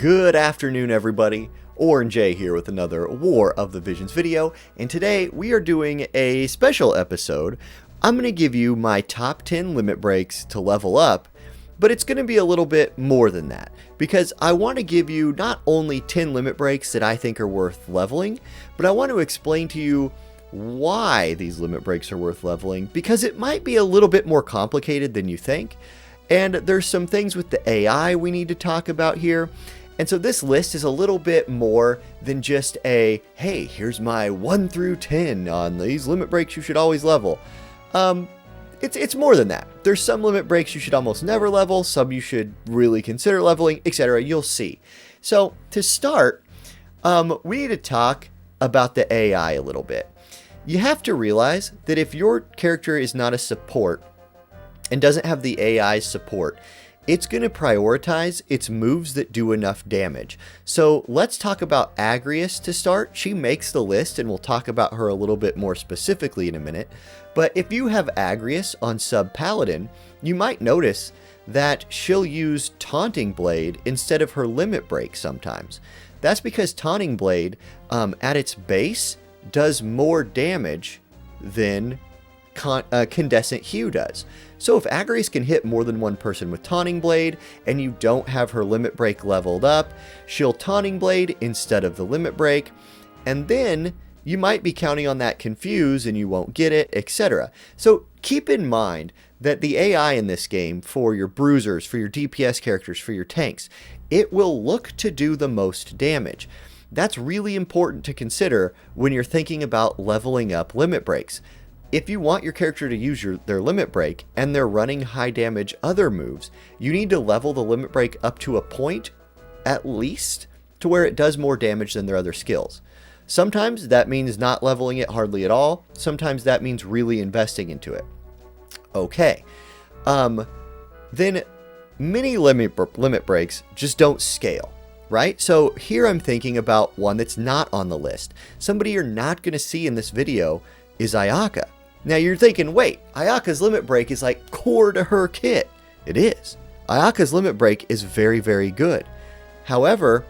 Good afternoon, everybody. Ouronnj here with another War of the Visions video, and today we are doing a special episode. I'm going to give you my top 10 limit breaks to level up, but it's going to be a little bit more than that, because I want to give you not only 10 limit breaks that I think are worth leveling, but I want to explain to you why these limit breaks are worth leveling, because it might be a little bit more complicated than you think, and there's some things with the AI we need to talk about here. And so this list is a little bit more than just a, hey, here's my 1 through 10 on these limit breaks you should always level. It's more than that. There's some limit breaks you should almost never level, some you should really consider leveling, etc. You'll see. So to start, we need to talk about the AI a little bit. You have to realize that if your character is not a support and doesn't have the AI's support, it's going to prioritize its moves that do enough damage. So let's talk about Agrias to start. She makes the list, and we'll talk about her a little bit more specifically in a minute. But if you have Agrias on sub Paladin, you might notice that she'll use Taunting Blade instead of her limit break sometimes. That's because Taunting Blade, at its base, does more damage than Incandescent Hue does. So if Agrias can hit more than one person with Taunting Blade, and you don't have her limit break leveled up, she'll Taunting Blade instead of the limit break, and then you might be counting on that Confuse and you won't get it, etc. So keep in mind that the AI in this game, for your bruisers, for your DPS characters, for your tanks, it will look to do the most damage. That's really important to consider when you're thinking about leveling up limit breaks. If you want your character to use their limit break and they're running high damage other moves, you need to level the limit break up to a point, at least, to where it does more damage than their other skills. Sometimes that means not leveling it hardly at all. Sometimes that means really investing into it. Okay. Then many limit breaks just don't scale, right? So here I'm thinking about one that's not on the list. Somebody you're not going to see in this video is Ayaka. Now you're thinking, wait, Ayaka's limit break is like core to her kit. It is. Ayaka's limit break is very, very good. However,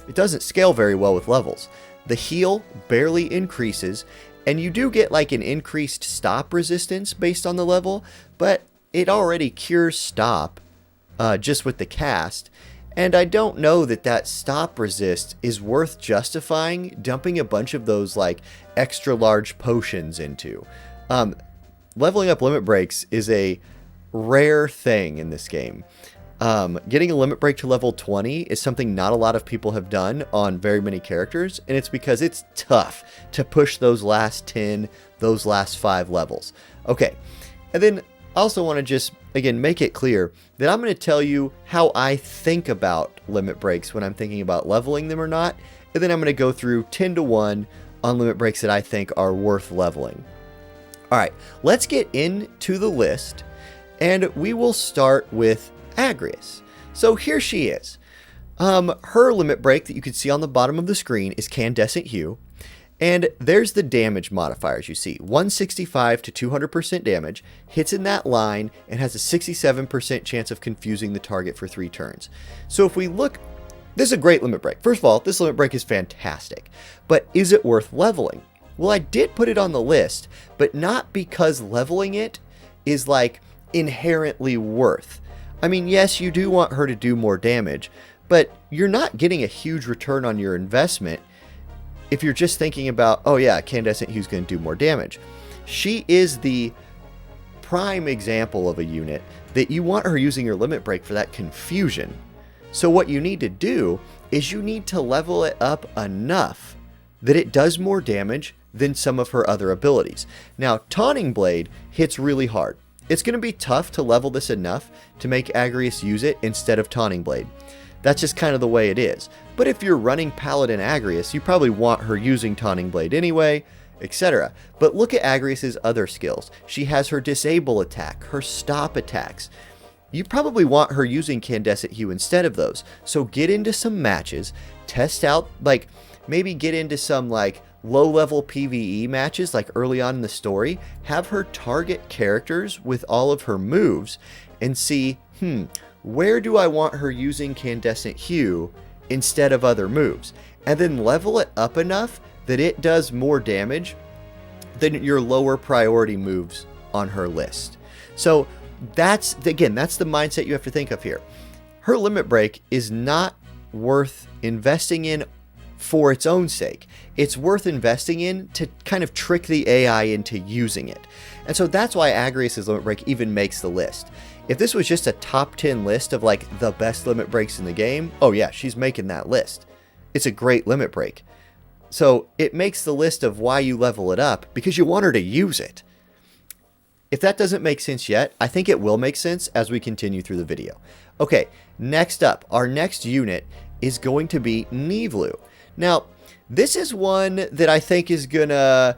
it doesn't scale very well with levels. The heal barely increases, and you do get like an increased stop resistance based on the level, but it already cures stop just with the cast. And I don't know that that stop resist is worth justifying dumping a bunch of those like extra large potions into. Leveling up limit breaks is a rare thing in this game. Getting a limit break to level 20 is something not a lot of people have done on very many characters, and it's because it's tough to push those last 10, those last 5 levels. Okay, and then I also want to just, again, make it clear that I'm going to tell you how I think about limit breaks when I'm thinking about leveling them or not, and then I'm going to go through 10 to 1 on limit breaks that I think are worth leveling. Alright, let's get into the list, and we will start with Agrias. So here she is. Her limit break that you can see on the bottom of the screen is Incandescent Hue, and there's the damage modifiers you see. 165 to 200% damage, hits in that line, and has a 67% chance of confusing the target for 3 turns. So if we look, this is a great limit break. First of all, this limit break is fantastic, but is it worth leveling? Well, I did put it on the list, but not because leveling it is like inherently worth. I mean, yes, you do want her to do more damage, but you're not getting a huge return on your investment if you're just thinking about, oh yeah, Incandescent Hue's going to do more damage. She is the prime example of a unit that you want her using her limit break for that confusion. So what you need to do is you need to level it up enough that it does more damage than some of her other abilities. Now, Taunting Blade hits really hard. It's going to be tough to level this enough to make Agrias use it instead of Taunting Blade. That's just kind of the way it is. But if you're running Paladin Agrias, you probably want her using Taunting Blade anyway, etc. But look at Agrias' other skills. She has her Disable attack, her Stop attacks. You probably want her using Incandescent Hue instead of those. So get into some matches, test out, like, maybe get into some, like, low-level PvE matches, like early on in the story, have her target characters with all of her moves, and see, where do I want her using Incandescent Hue instead of other moves, and then level it up enough that it does more damage than your lower priority moves on her list. So that's the mindset you have to think of here. Her limit break is not worth investing in for its own sake. It's worth investing in to kind of trick the AI into using it. And so that's why Agrias' limit break even makes the list. If this was just a top 10 list of like the best limit breaks in the game, oh yeah, she's making that list. It's a great limit break. So it makes the list of why you level it up because you want her to use it. If that doesn't make sense yet, I think it will make sense as we continue through the video. Okay, next up, our next unit is going to be niv'lu. Now, this is one that I think is gonna,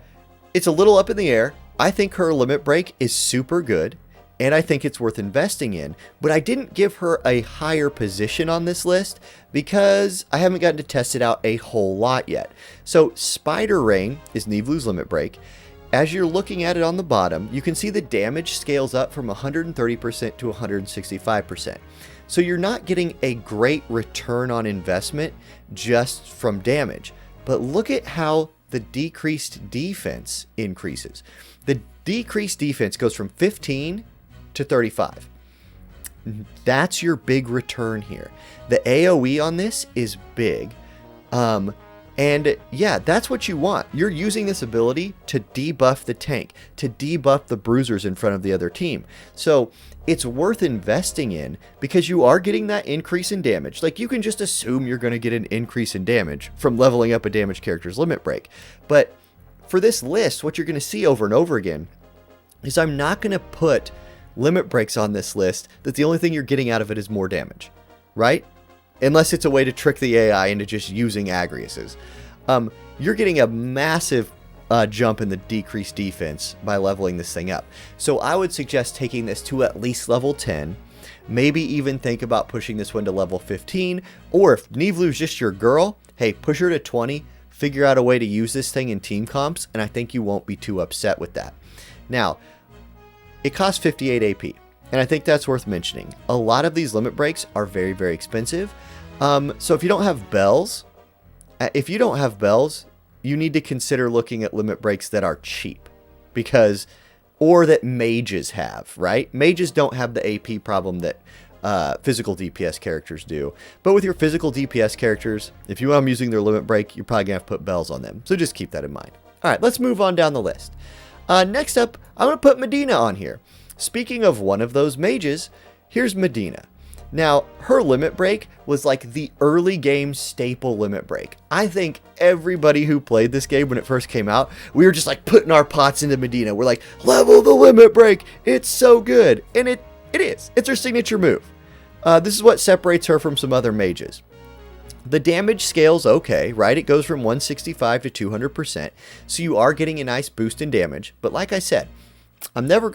it's a little up in the air. I think her limit break is super good, and I think it's worth investing in, but I didn't give her a higher position on this list because I haven't gotten to test it out a whole lot yet. So Spider Rain is niv'lu's limit break. As you're looking at it on the bottom, you can see the damage scales up from 130% to 165%. So you're not getting a great return on investment just from damage. But look at how the decreased defense increases. The decreased defense goes from 15 to 35. That's your big return here. The AoE on this is big. And yeah, that's what you want. You're using this ability to debuff the tank, to debuff the bruisers in front of the other team. So it's worth investing in because you are getting that increase in damage. Like you can just assume you're going to get an increase in damage from leveling up a damaged character's limit break. But for this list, what you're going to see over and over again is I'm not going to put limit breaks on this list that the only thing you're getting out of it is more damage, right? Unless it's a way to trick the AI into just using Agrias's. You're getting a massive jump in the decreased defense by leveling this thing up. So I would suggest taking this to at least level 10. Maybe even think about pushing this one to level 15. Or if niv'lu's just your girl, hey, push her to 20. Figure out a way to use this thing in team comps, and I think you won't be too upset with that. Now, it costs 58 AP. And I think that's worth mentioning. A lot of these limit breaks are very, very expensive. So if you don't have bells, you need to consider looking at limit breaks that are cheap. Or that mages have, right? Mages don't have the AP problem that physical DPS characters do. But with your physical DPS characters, if you want them using their limit break, you're probably going to have to put bells on them. So just keep that in mind. All right, let's move on down the list. Next up, I'm going to put Mina on here. Speaking of one of those mages, here's Mina. Now, her limit break was like the early game staple limit break. I think everybody who played this game when it first came out, we were just like putting our pots into Mina. We're like, level the limit break. It's so good. And it is. It's her signature move. This is what separates her from some other mages. The damage scale's okay, right? It goes from 165 to 200%. So you are getting a nice boost in damage. But like I said, I'm not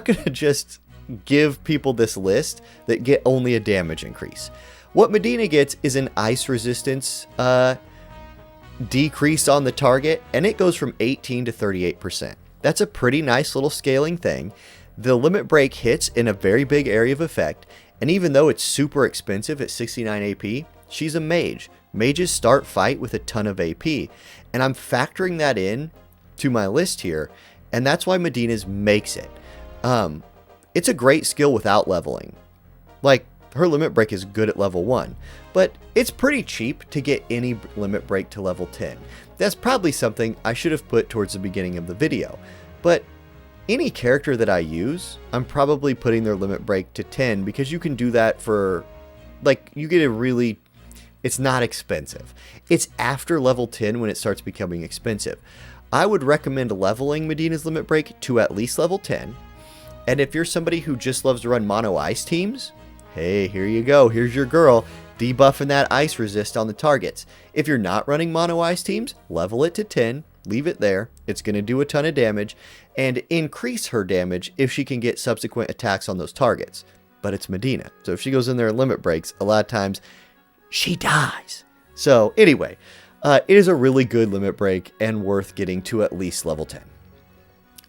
going to just give people this list that get only a damage increase. What Mina gets is an ice resistance decrease on the target, and it goes from 18 to 38%. That's a pretty nice little scaling thing. The limit break hits in a very big area of effect, and even though it's super expensive at 69 AP, she's a mage. Mages start fight with a ton of AP, and I'm factoring that in to my list here, and that's why Mina's makes it. It's a great skill without leveling. Like, her limit break is good at level 1, but it's pretty cheap to get any limit break to level 10. That's probably something I should have put towards the beginning of the video, but any character that I use, I'm probably putting their limit break to 10 because you can do that for, like, you get a really, it's not expensive. It's after level 10 when it starts becoming expensive. I would recommend leveling Mina's limit break to at least level 10. And if you're somebody who just loves to run mono ice teams, hey, here you go. Here's your girl debuffing that ice resist on the targets. If you're not running mono ice teams, level it to 10, leave it there. It's going to do a ton of damage and increase her damage if she can get subsequent attacks on those targets. But it's Mina. So if she goes in there and limit breaks, a lot of times she dies. So anyway, it is a really good limit break and worth getting to at least level 10.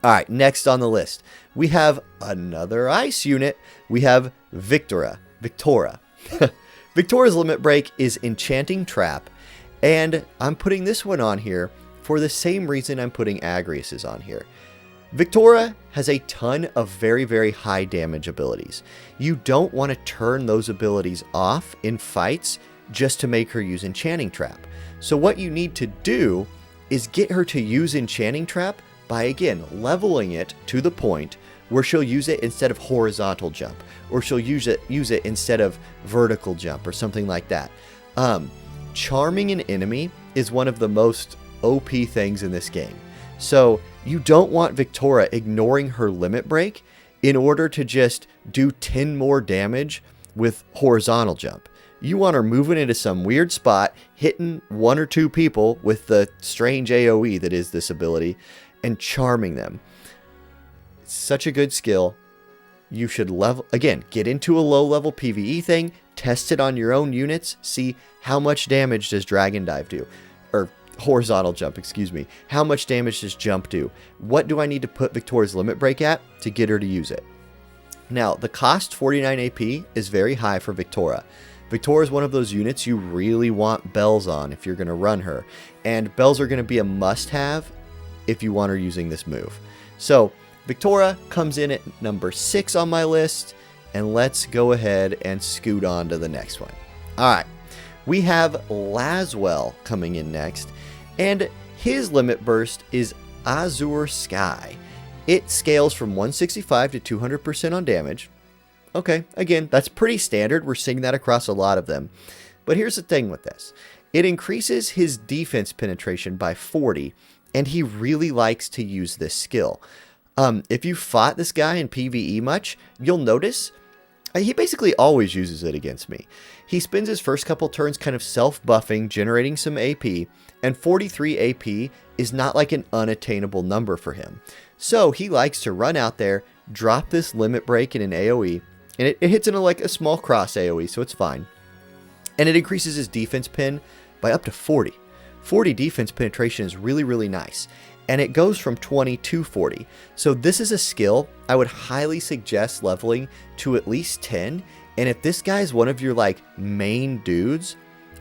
All right, next on the list, we have another ice unit. We have Viktora. Viktora's limit break is Enchanting Trap, and I'm putting this one on here for the same reason I'm putting Agrius's on here. Viktora has a ton of very, very high damage abilities. You don't want to turn those abilities off in fights just to make her use Enchanting Trap. So what you need to do is get her to use Enchanting Trap by, again, leveling it to the point where she'll use it instead of horizontal jump, or she'll use it instead of vertical jump, or something like that. Charming an enemy is one of the most OP things in this game. So you don't want Viktora ignoring her limit break in order to just do 10 more damage with horizontal jump. You want her moving into some weird spot, hitting 1 or 2 people with the strange AoE that is this ability, and charming them. It's such a good skill. You should get into a low level PvE thing, test it on your own units, see how much damage does Dragon Dive do, or horizontal jump, excuse me. How much damage does jump do? What do I need to put Viktora's limit break at to get her to use it? Now, the cost 49 AP is very high for Viktora. Viktora is one of those units you really want bells on if you're going to run her, and bells are going to be a must-have if you want her using this move. So Viktora comes in at number 6 on my list, and let's go ahead and scoot on to the next one. All right, we have Laswell coming in next, and his limit burst is Azure Sky. It scales from 165 to 200% on damage. Okay, again, that's pretty standard. We're seeing that across a lot of them. But here's the thing with this. It increases his defense penetration by 40, and he really likes to use this skill. If you fought this guy in PvE much, you'll notice he basically always uses it against me. He spends his first couple turns kind of self-buffing, generating some AP, and 43 AP is not like an unattainable number for him. So he likes to run out there, drop this limit break in an AoE, and it hits into like a small cross AoE, so it's fine. And it increases his defense pen by up to 40. 40 defense penetration is really, really nice. And it goes from 20 to 40. So this is a skill I would highly suggest leveling to at least 10. And if this guy is one of your like main dudes,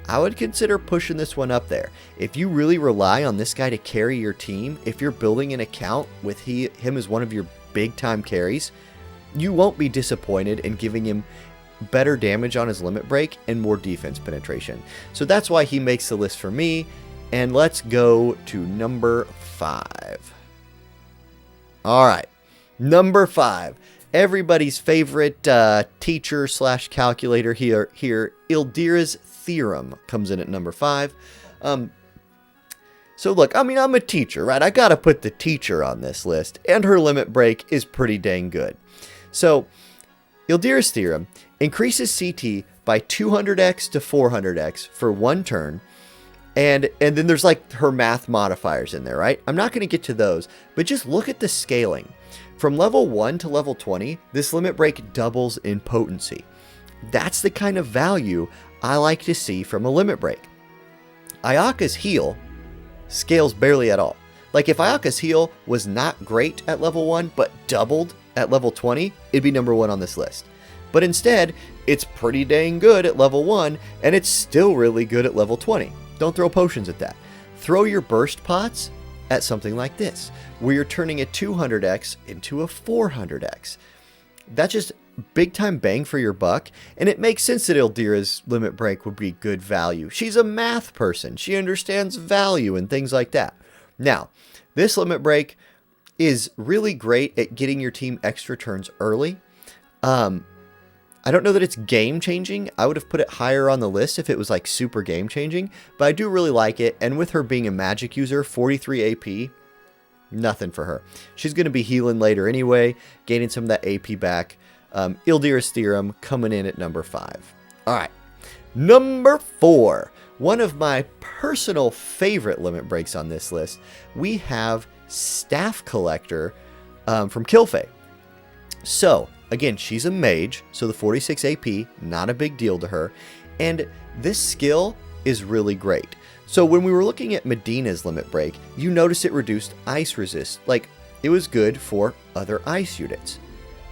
I would consider pushing this one up there. If you really rely on this guy to carry your team, if you're building an account with him as one of your big time carries, you won't be disappointed in giving him better damage on his limit break and more defense penetration. So that's why he makes the list for me. And let's go to number 5. All right, number 5. Everybody's favorite teacher / calculator here, Illdras Theorem comes in at number 5. So look, I mean, I'm a teacher, right? I gotta put the teacher on this list, and her limit break is pretty dang good. So, Illdras Theorem increases CT by 200x to 400x for 1 turn, and then there's like her math modifiers in there, right? I'm not going to get to those, but just look at the scaling. From level 1 to level 20, this limit break doubles in potency. That's the kind of value I like to see from a limit break. Ayaka's heal scales barely at all. Like if Ayaka's heal was not great at level 1, but doubled at level 20, it'd be number 1 on this list. But instead, it's pretty dang good at level 1, and it's still really good at level 20. Don't throw potions at that. Throw your burst pots at something like this, where you're turning a 200x into a 400x. That's just big time bang for your buck, and it makes sense that Illdras' limit break would be good value. She's a math person. She understands value and things like that. Now, this limit break is really great at getting your team extra turns early. I don't know that it's game changing. I would have put it higher on the list if it was like super game changing, but I do really like it. And with her being a magic user, 43 AP, nothing for her. She's going to be healing later anyway, gaining some of that AP back. Illdras Theorem coming in at number 5. All right, number 4. One of my personal favorite limit breaks on this list. We have Staff Collector from Killfay. So, again, she's a mage, so the 46 AP, not a big deal to her. And this skill is really great. So when we were looking at Medina's limit break, you notice it reduced ice resist. Like, it was good for other ice units.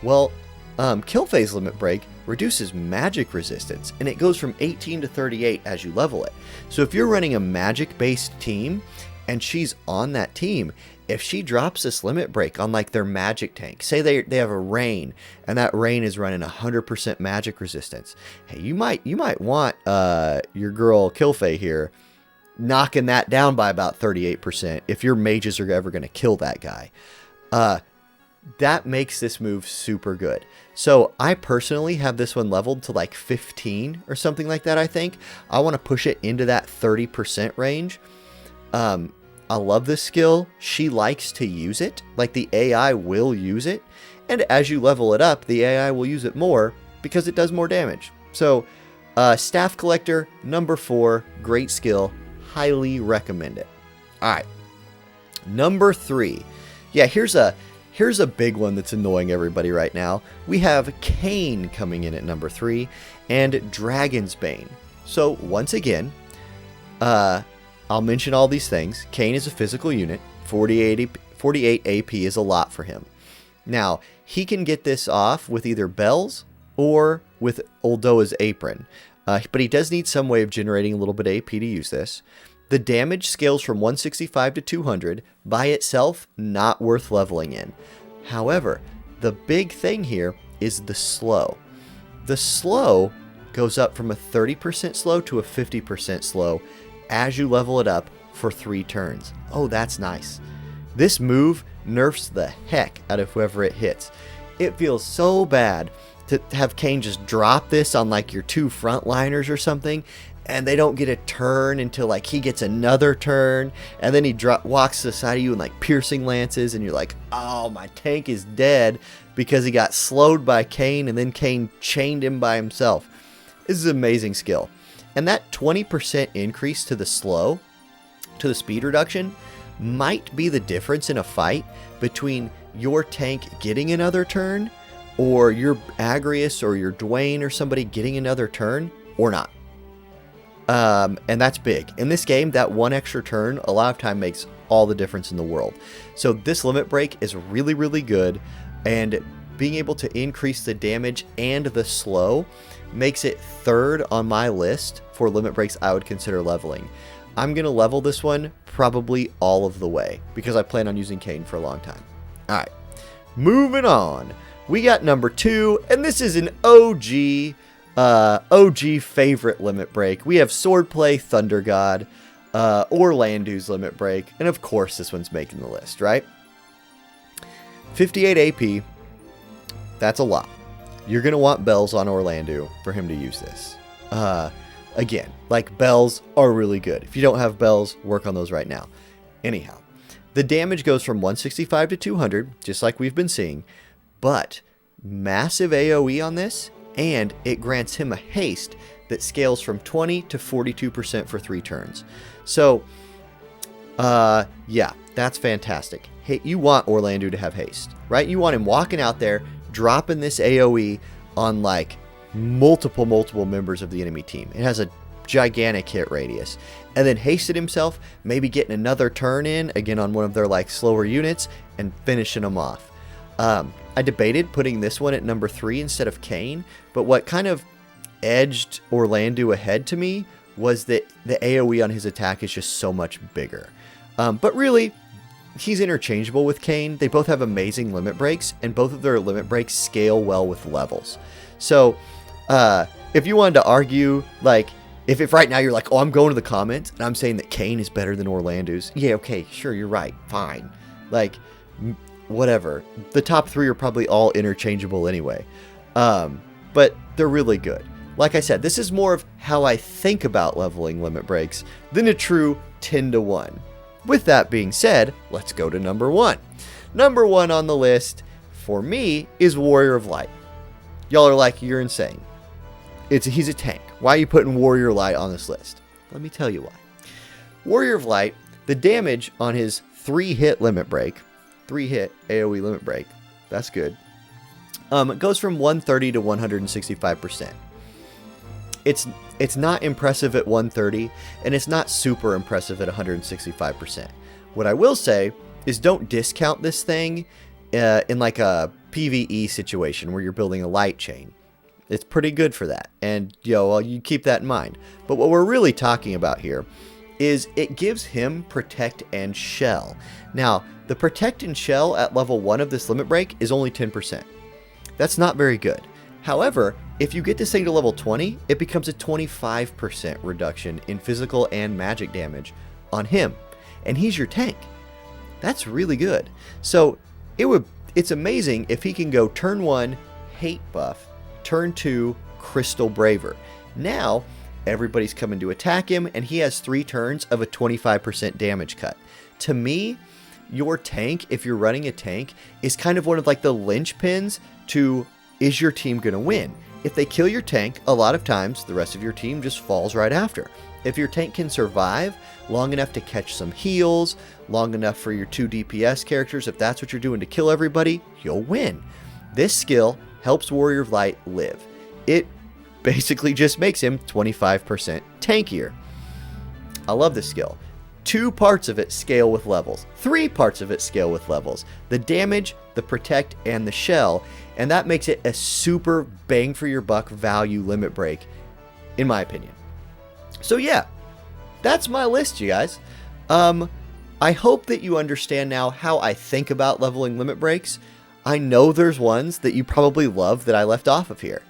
Well, Killfay's limit break reduces magic resistance, and it goes from 18 to 38 as you level it. So if you're running a magic-based team, and she's on that team, if she drops this limit break on like their magic tank, say they have a rain, and that rain is running 100% magic resistance, hey, you might want your girl Kilfei here knocking that down by about 38% if your mages are ever going to kill that guy. That makes this move super good. So I personally have this one leveled to like 15 or something like that, I think. I want to push it into that 30% range. I love this skill. She likes to use it. Like, the AI will use it. And as you level it up, the AI will use it more because it does more damage. So, Staff Collector, number 4, great skill. Highly recommend it. Alright. Number 3. Yeah, here's a big one that's annoying everybody right now. We have Kane coming in at number 3 and Dragon's Bane. So, once again, I'll mention all these things. Kane is a physical unit. 48 AP is a lot for him. Now, he can get this off with either bells or with Uldoa's apron. But he does need some way of generating a little bit of AP to use this. The damage scales from 165 to 200. By itself, not worth leveling in. However, the big thing here is the slow. The slow goes up from a 30% slow to a 50% slow as you level it up for 3 turns. Oh, that's nice. This move nerfs the heck out of whoever it hits. It feels so bad to have Kane just drop this on like your 2 frontliners or something, and they don't get a turn until like he gets another turn, and then he walks to the side of you and like piercing lances, and you're like, oh, my tank is dead because he got slowed by Kane, and then Kane chained him by himself. This is an amazing skill. And that 20% increase to the slow, to the speed reduction, might be the difference in a fight between your tank getting another turn or your Agrius or your Dwayne or somebody getting another turn or not. And that's big. In this game, that 1 extra turn a lot of time makes all the difference in the world. So this limit break is really, really good, and being able to increase the damage and the slow makes it 3rd on my list for limit breaks I would consider leveling. I'm going to level this one probably all of the way because I plan on using Kane for a long time. Alright, moving on. We got number 2, and this is an OG favorite limit break. We have Swordplay Thunder God, Orlandu's limit break, and of course this one's making the list, right? 58 AP, that's a lot. You're going to want bells on Orlandu for him to use this. Again, like, bells are really good. If you don't have bells, work on those right now. Anyhow, the damage goes from 165 to 200, just like we've been seeing, but massive AoE on this, and it grants him a haste that scales from 20 to 42% for 3 turns. So, yeah, that's fantastic. Hey, you want Orlandu to have haste, right? You want him walking out there, dropping this AoE on like multiple members of the enemy team. It has a gigantic hit radius, and then hasted himself, maybe getting another turn in again on one of their like slower units and finishing them off. I debated putting this one at number 3 instead of Kane, but what kind of edged Orlandu ahead to me was that the AoE on his attack is just so much bigger. But really, he's interchangeable with Kane. They both have amazing limit breaks, and both of their limit breaks scale well with levels. So, if you wanted to argue, like, if right now you're like, oh, I'm going to the comments, and I'm saying that Kane is better than Orlandu's, yeah, okay, sure, you're right, fine. Like, whatever. The top 3 are probably all interchangeable anyway. But they're really good. Like I said, this is more of how I think about leveling limit breaks than a true 10 to 1. With that being said, let's go to number 1. Number 1 on the list, for me, is Warrior of Light. Y'all are like, you're insane. He's a tank. Why are you putting Warrior of Light on this list? Let me tell you why. Warrior of Light, the damage on his 3-hit limit break, 3-hit AoE limit break, that's good. It goes from 130 to 165%. It's not impressive at 130, and it's not super impressive at 165%. What I will say is don't discount this thing in like a PvE situation where you're building a light chain. It's pretty good for that. And, well, you keep that in mind. But what we're really talking about here is it gives him Protect and Shell. Now, the Protect and Shell at level 1 of this limit break is only 10%. That's not very good. However, if you get this thing to level 20, it becomes a 25% reduction in physical and magic damage on him. And he's your tank. That's really good. So it's amazing if he can go turn 1, Hate buff, turn 2, Crystal Braver. Now, everybody's coming to attack him, and he has 3 turns of a 25% damage cut. To me, your tank, if you're running a tank, is kind of one of like the linchpins to, is your team going to win? If they kill your tank, a lot of times the rest of your team just falls right after. If your tank can survive long enough to catch some heals, long enough for your 2 DPS characters, if that's what you're doing to kill everybody, you'll win. This skill helps Warrior of Light live. It basically just makes him 25% tankier. I love this skill. 2 parts of it scale with levels. 3 parts of it scale with levels. The damage, the protect, and the shell. And that makes it a super bang for your buck value limit break, in my opinion. So yeah, that's my list, you guys. I hope that you understand now how I think about leveling limit breaks. I know there's ones that you probably love that I left off of here.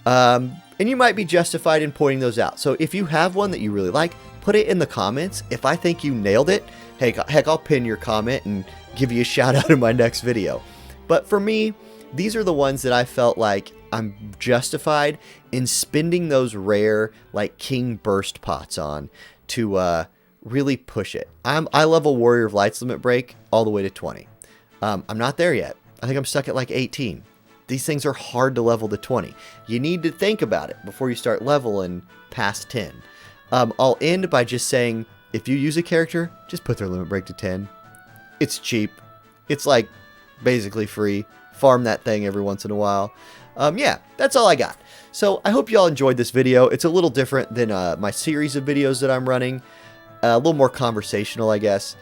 And you might be justified in pointing those out. So if you have one that you really like, put it in the comments. If I think you nailed it, heck, I'll pin your comment and give you a shout out in my next video. But for me, these are the ones that I felt like I'm justified in spending those rare, like, King Burst pots on to really push it. I level Warrior of Light's limit break all the way to 20. I'm not there yet. I think I'm stuck at like 18. These things are hard to level to 20. You need to think about it before you start leveling past 10. I'll end by just saying, if you use a character, just put their limit break to 10. It's cheap. It's like basically free. Farm that thing every once in a while. Yeah, that's all I got. So I hope you all enjoyed this video. It's a little different than my series of videos that I'm running. A little more conversational, I guess.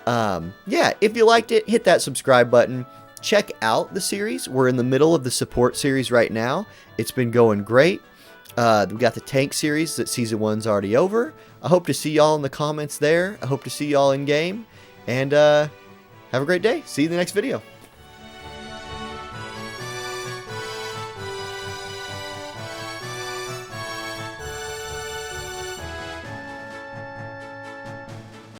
Yeah, if you liked it, hit that subscribe button. Check out the series. We're in the middle of the support series right now. It's been going great. We got the tank series that season 1's already over. I hope to see y'all in the comments there. I hope to see y'all in game. And have a great day. See you in the next video.